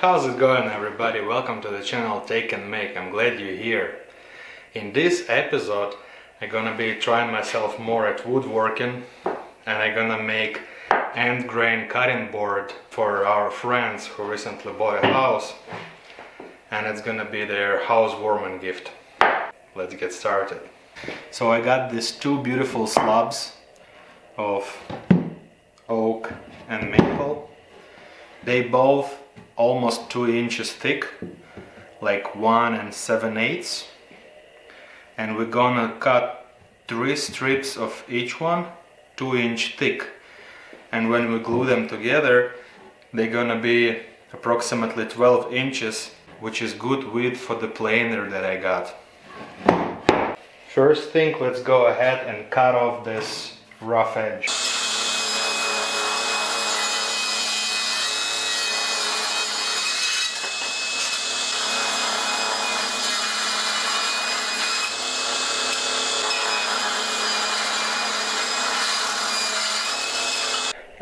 How's it going, everybody? Welcome to the channel Take and Make. I'm glad you're here. In this episode I'm gonna be trying myself more at woodworking, and I'm gonna make end grain cutting board for our friends who recently bought a house, and it's gonna be their housewarming gift. Let's get started. So I got these two beautiful slabs of oak and maple. They both almost 2 inches thick, like 1 7/8, and we're gonna cut 3 strips of each one 2-inch thick, and when we glue them together they're gonna be approximately 12 inches, which is good width for the planer that I got. First thing, let's go ahead and cut off this rough edge.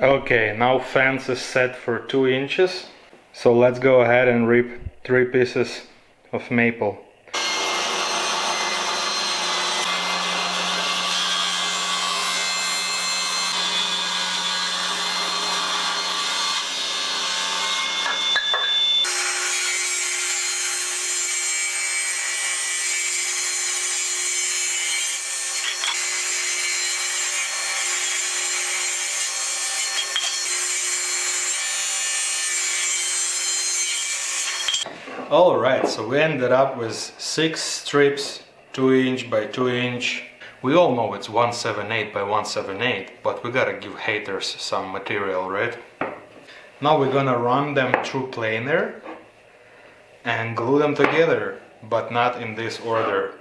Okay, now fence is set for 2 inches, so let's go ahead and rip 3 pieces of maple. Alright, so we ended up with 6 strips, 2 inch by 2 inch. We all know it's 1 7/8 by 1 7/8, but we gotta give haters some material, right? Now we're gonna run them through planer and glue them together, but not in this order.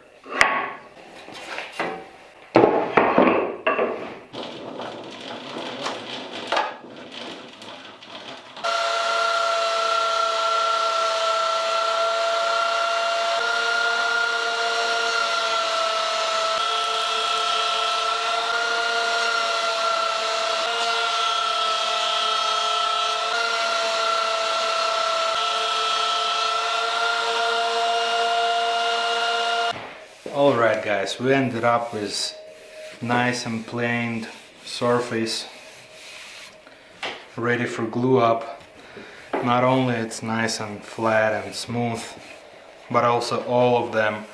Alright guys, we ended up with nice and planed surface ready for glue up. Not only it's nice and flat and smooth, but also all of them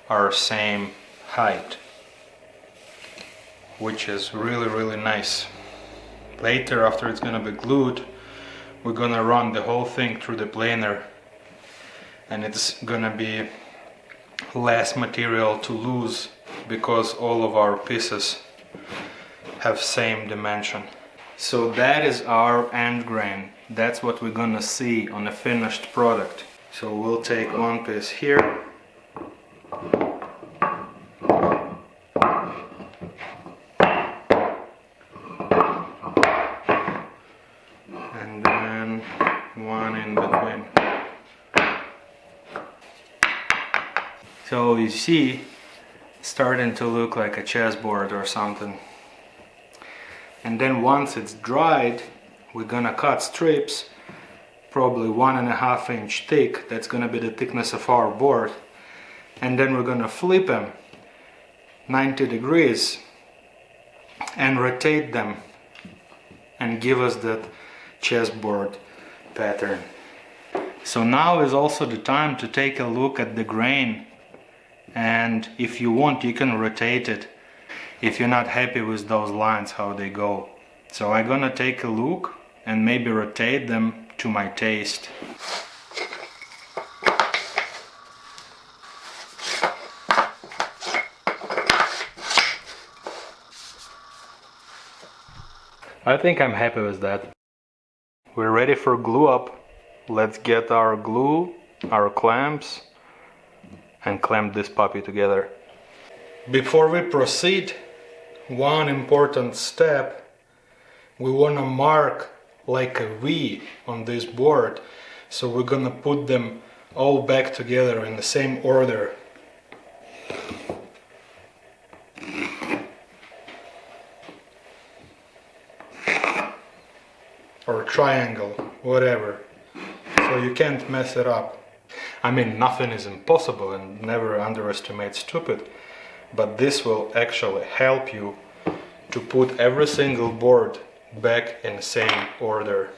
are same height, which is really nice. Later, after it's gonna be glued, we're gonna run the whole thing through the planer, and it's gonna be less material to lose because all of our pieces have same dimension. So that is our end grain. That's what we're gonna see on the finished product. So we'll take one piece here, and then one in between. So you see, it's starting to look like a chessboard or something. And then once it's dried, we're gonna cut strips, probably 1.5 inch thick. That's gonna be the thickness of our board. And then we're gonna flip them 90 degrees and rotate them and give us that chessboard pattern. So now is also the time to take a look at the grain. And if you want, you can rotate it if you're not happy with those lines, how they go. So I'm gonna take a look and maybe rotate them to my taste. I think I'm happy with that. We're ready for glue up. Let's get our glue, our clamps, and clamp this puppy together. Before we proceed, one important step. We want to mark like a V on this board, so we're gonna put them all back together in the same order. Or triangle, whatever. so you can't mess it up. I mean, nothing is impossible and never underestimate stupid, but this will actually help you to put every single board back in the same order.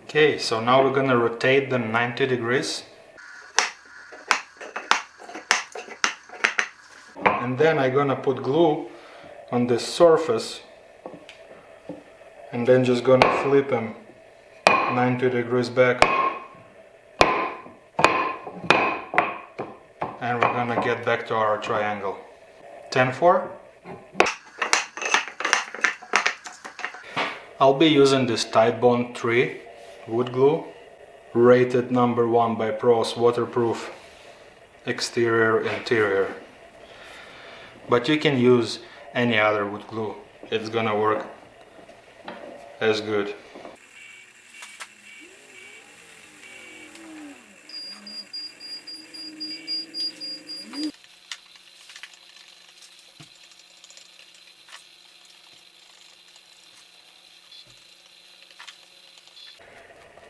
Okay, so now we're gonna rotate them 90 degrees. And then I'm gonna put glue on this surface and then just gonna flip them 90 degrees back. And we're gonna get back to our triangle. 10-4. I'll be using this Titebond 3 wood glue, rated #1 by Pros, waterproof, exterior, interior. But you can use any other wood glue, it's gonna work as good.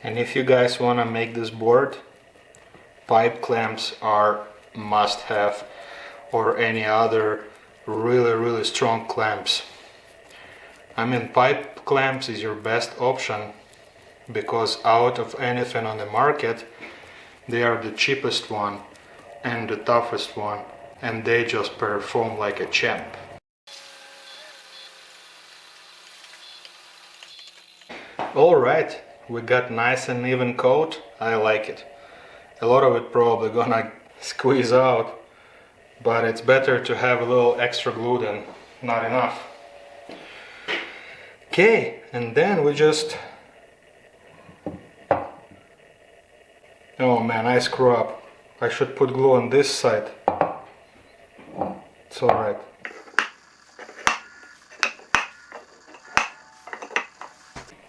And if you guys want to make this board, pipe clamps are must have, or any other really strong clamps. I mean, pipe clamps is your best option because out of anything on the market, they are the cheapest one and the toughest one, and they just perform like a champ. Alright, we got nice and even coat. I like it. A lot of it probably gonna squeeze out, but it's better to have a little extra glue than not enough. Okay, and then we just... Oh man, I screw up. I should put glue on this side. It's alright.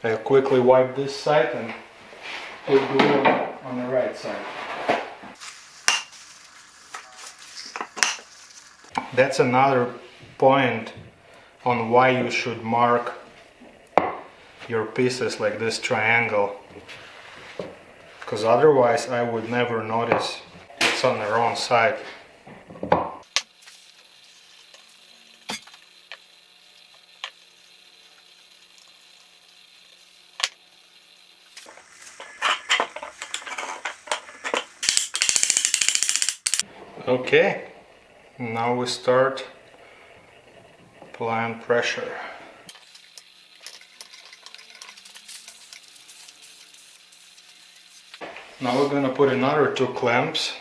I'll quickly wipe this side and put glue on the right side. That's another point on why you should mark your pieces like this triangle, because otherwise I would never notice it's on the wrong side. Okay, now we start applying pressure. Now we're gonna put another 2 clamps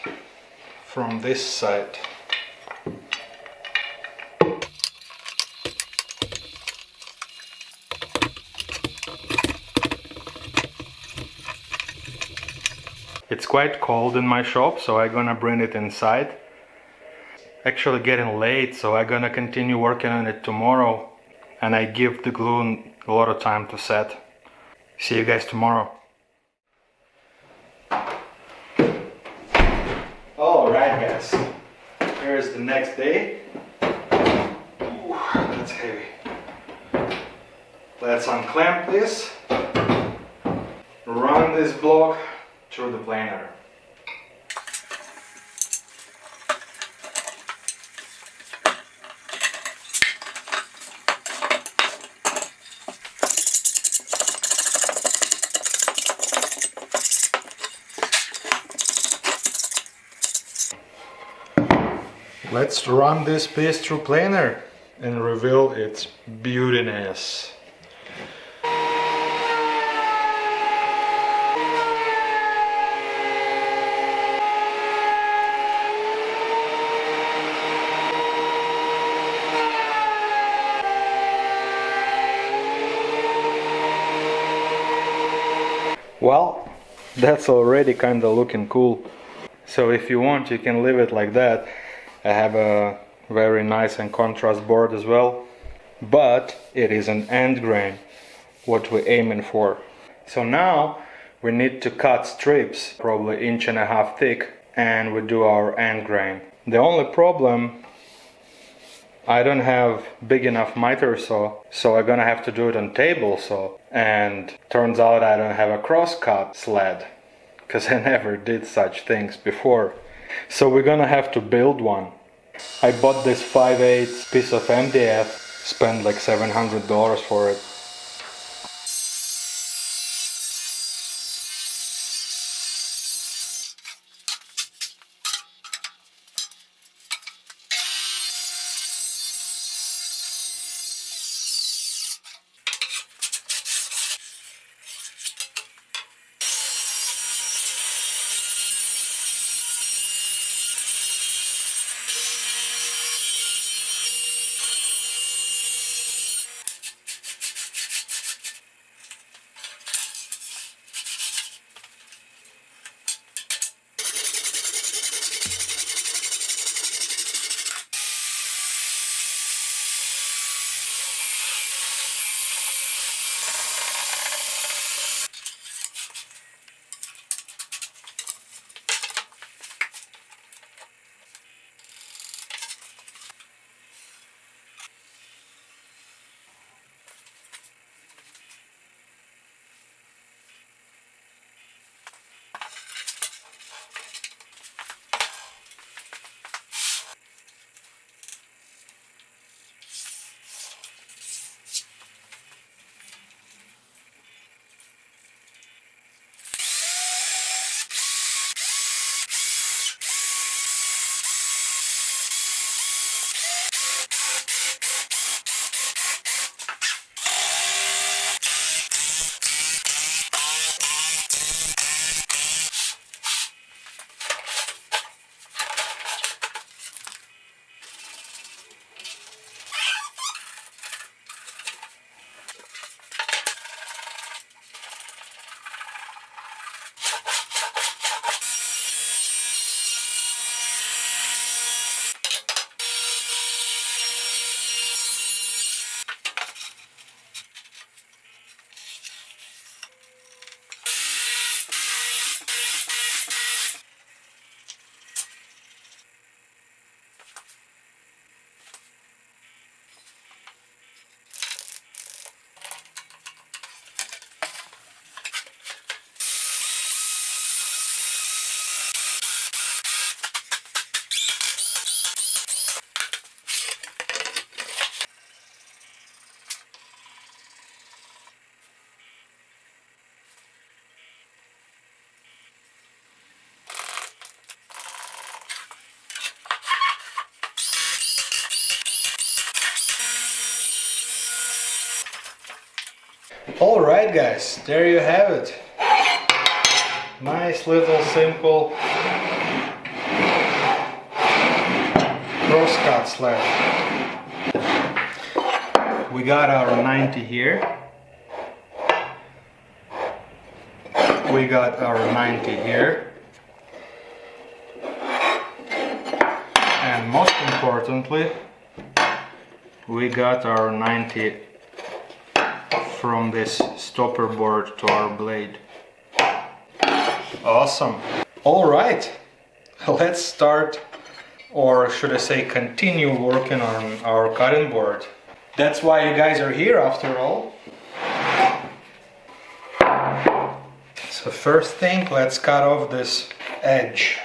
from this side. It's quite cold in my shop, so I'm gonna bring it inside. Actually getting late, so I'm gonna continue working on it tomorrow, and I give the glue a lot of time to set. See you guys tomorrow. Alright guys, here's the next day. Ooh, that's heavy. Let's unclamp this, run this block through the planer. Let's run this piece through planer and reveal its beautiness. Well, that's already kinda looking cool. So if you want, you can leave it like that. I have a very nice and contrast board as well, but it is an end grain, what we're aiming for. So now we need to cut strips, probably 1.5 inches thick, and we do our end grain. The only problem, I don't have big enough miter saw, so I'm gonna have to do it on table saw. And turns out I don't have a crosscut sled, because I never did such things before. So we're gonna have to build one. I bought this 5/8 piece of MDF, spent like $700 for it. Alright guys, there you have it. Nice little simple crosscut sled. We got our 90 here. We got our 90 here. And most importantly, we got our 90 from this stopper board to our blade. Awesome. Alright, let's start, or should I say continue working on our cutting board. That's why you guys are here after all. So first thing, let's cut off this edge.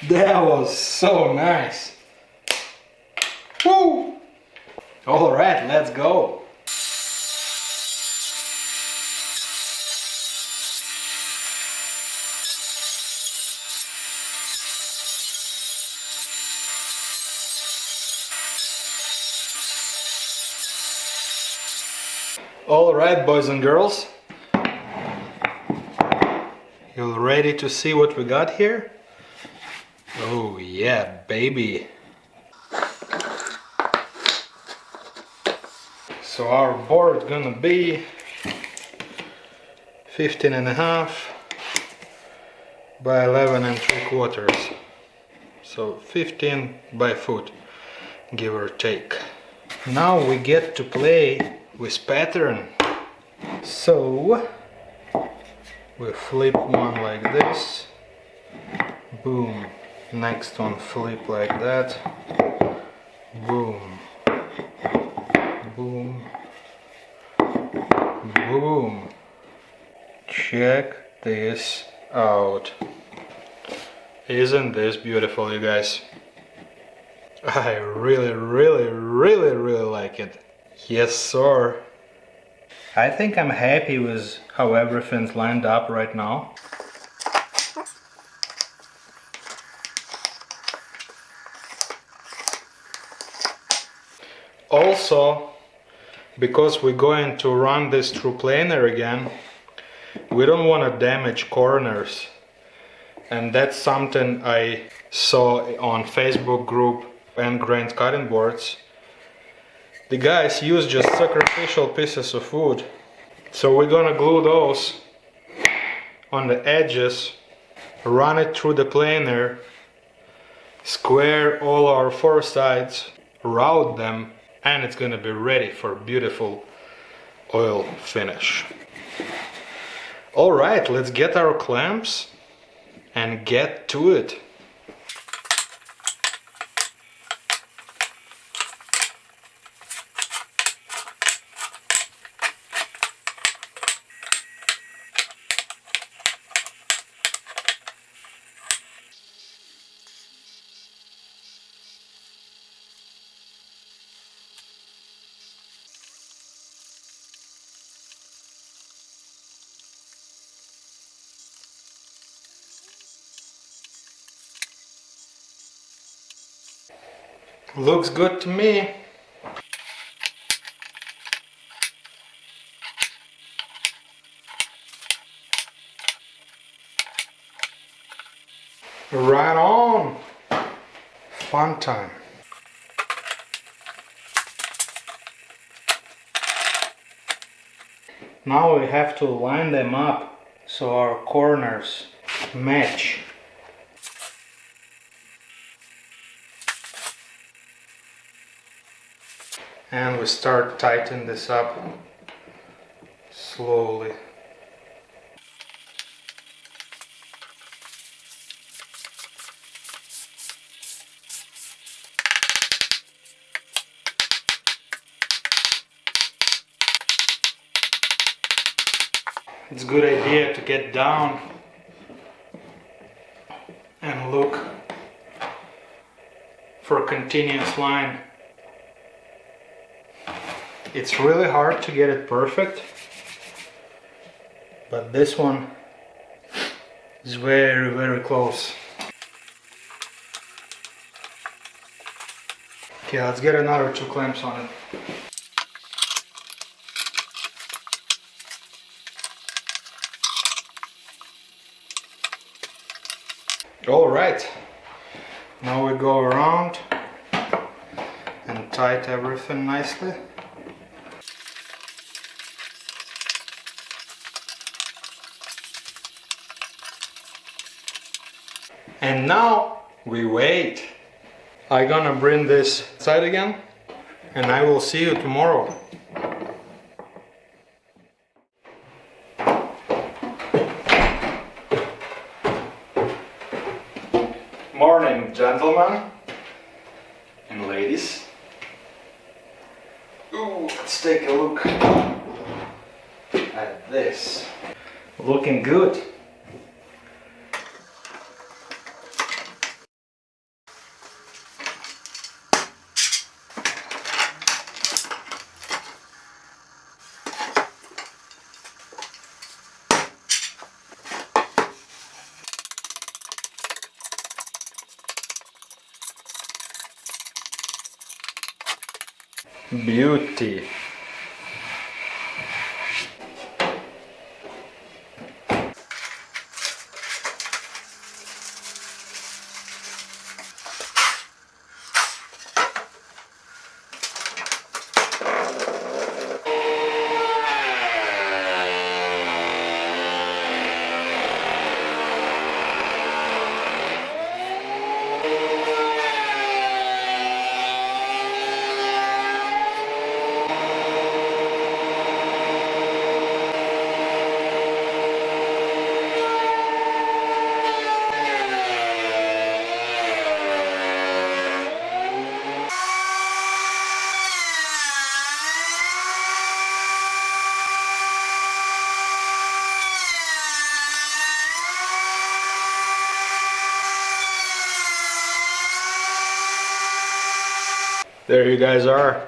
That was so nice. Woo! All right, let's go. All right, boys and girls. You ready to see what we got here? Oh yeah, baby. So our board gonna be 15.5 by 11 3/4. So 15 by foot. give or take. Now we get to play with pattern. So we flip one like this, boom, next one flip like that, boom, boom, boom. Check this out. Isn't this beautiful, you guys? I really like it. Yes, sir. I think I'm happy with how everything's lined up right now. Also, because we're going to run this through planer again, we don't want to damage corners. And that's something I saw on Facebook group and grained cutting boards. The guys use just sacrificial pieces of wood. So we're gonna glue those on the edges, run it through the planer, square all our four sides, route them, and it's gonna be ready for beautiful oil finish. Alright, let's get our clamps and get to it. Looks good to me. Right on. Fun time. Now we have to line them up so our corners match. And we start tightening this up slowly. It's a good idea to get down and look for a continuous line. It's really hard to get it perfect, but this one is very close. Okay, let's get another 2 clamps on it. Alright, now we go around and tighten everything nicely. And now we wait. I'm gonna bring this side again and I will see you tomorrow. Morning, gentlemen and ladies. Ooh, let's take a look at this. Looking good. Beauty. There you guys are.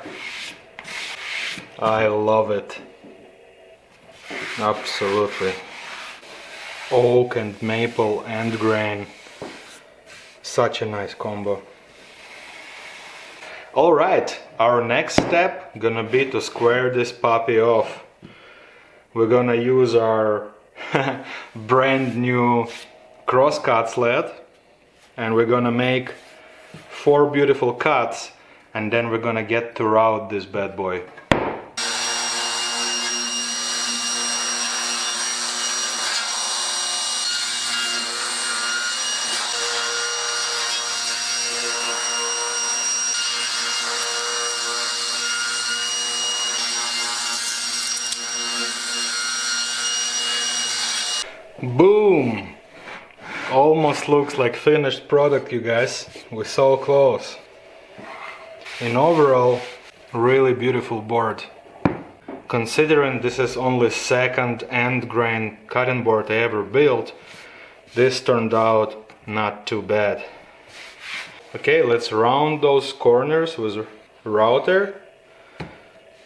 I love it. Absolutely. Oak and maple end grain. Such a nice combo. Alright, our next step gonna be to square this puppy off. We're gonna use our brand new crosscut sled and we're gonna make 4 beautiful cuts and then we're gonna get to route this bad boy. Boom! Almost looks like finished product, you guys. We're so close. In overall, really beautiful board. Considering this is only second end grain cutting board I ever built, this turned out not too bad. Okay, let's round those corners with a router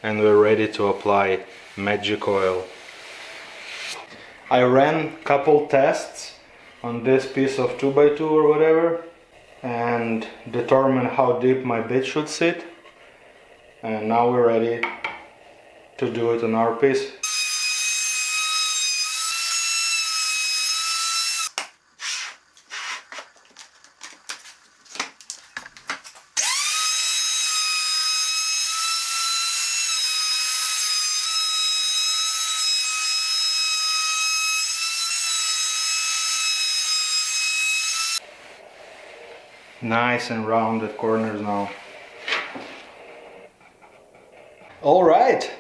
and we're ready to apply magic oil. I ran a couple tests on this piece of 2x2 or whatever and determined how deep my bit should sit, and now we're ready to do it on our piece. Nice and rounded corners now. Alright,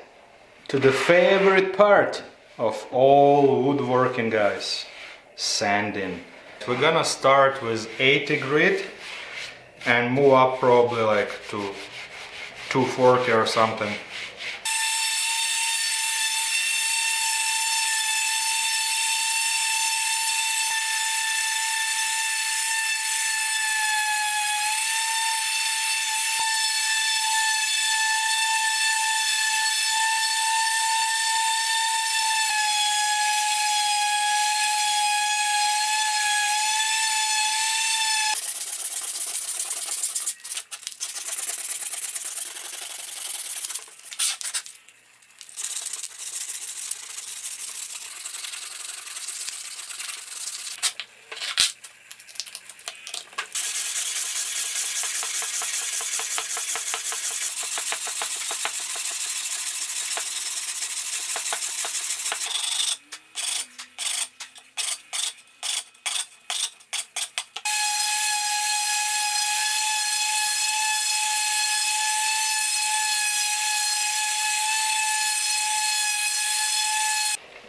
to the favorite part of all woodworking guys, sanding. We're gonna start with 80 grit and move up probably like to 240 or something.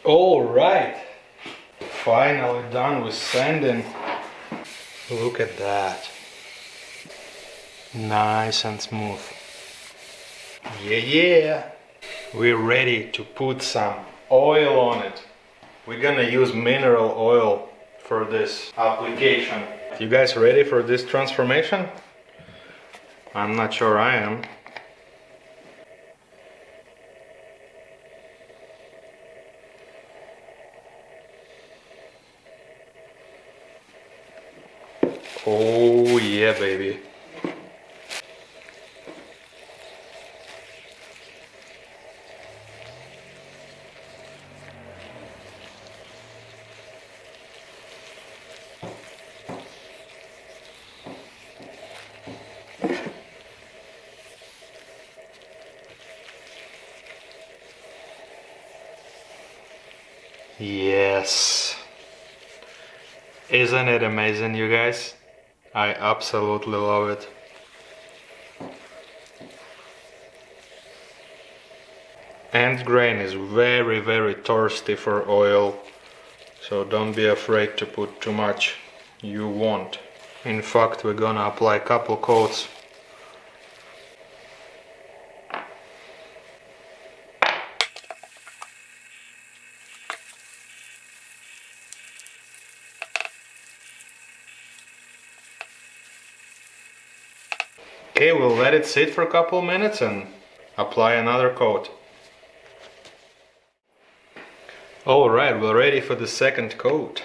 Alright, finally done with sanding. Look at that. Nice and smooth. Yeah. We're ready to put some oil on it. We're gonna use mineral oil for this application. You guys ready for this transformation? I'm not sure I am. Oh yeah, baby. Yes. Isn't it amazing, you guys? I absolutely love it. End grain is very, very thirsty for oil, so don't be afraid to put too much. You won't. In fact, we're gonna apply a couple coats. Okay, we'll let it sit for a couple minutes and apply another coat. Alright, we're ready for the second coat.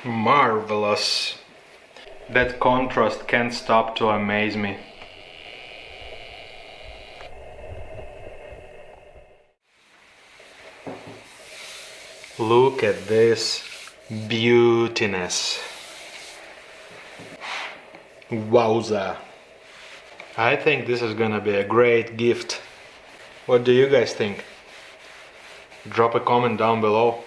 Marvelous! That contrast can't stop to amaze me. Look at this beautiness. Wowza! I think this is gonna be a great gift. What do you guys think? Drop a comment down below.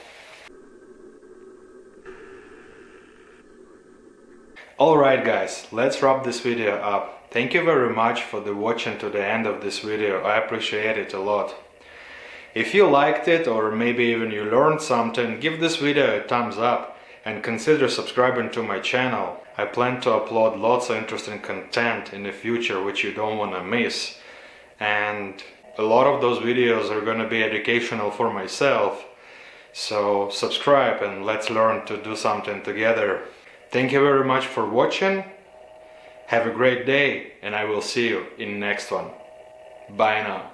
Alright guys, let's wrap this video up. Thank you very much for the watching to the end of this video. I appreciate it a lot. If you liked it or maybe even you learned something, give this video a thumbs up and consider subscribing to my channel. I plan to upload lots of interesting content in the future which you don't want to miss. And a lot of those videos are going to be educational for myself. So subscribe and let's learn to do something together. Thank you very much for watching. Have a great day and I will see you in the next one. Bye now.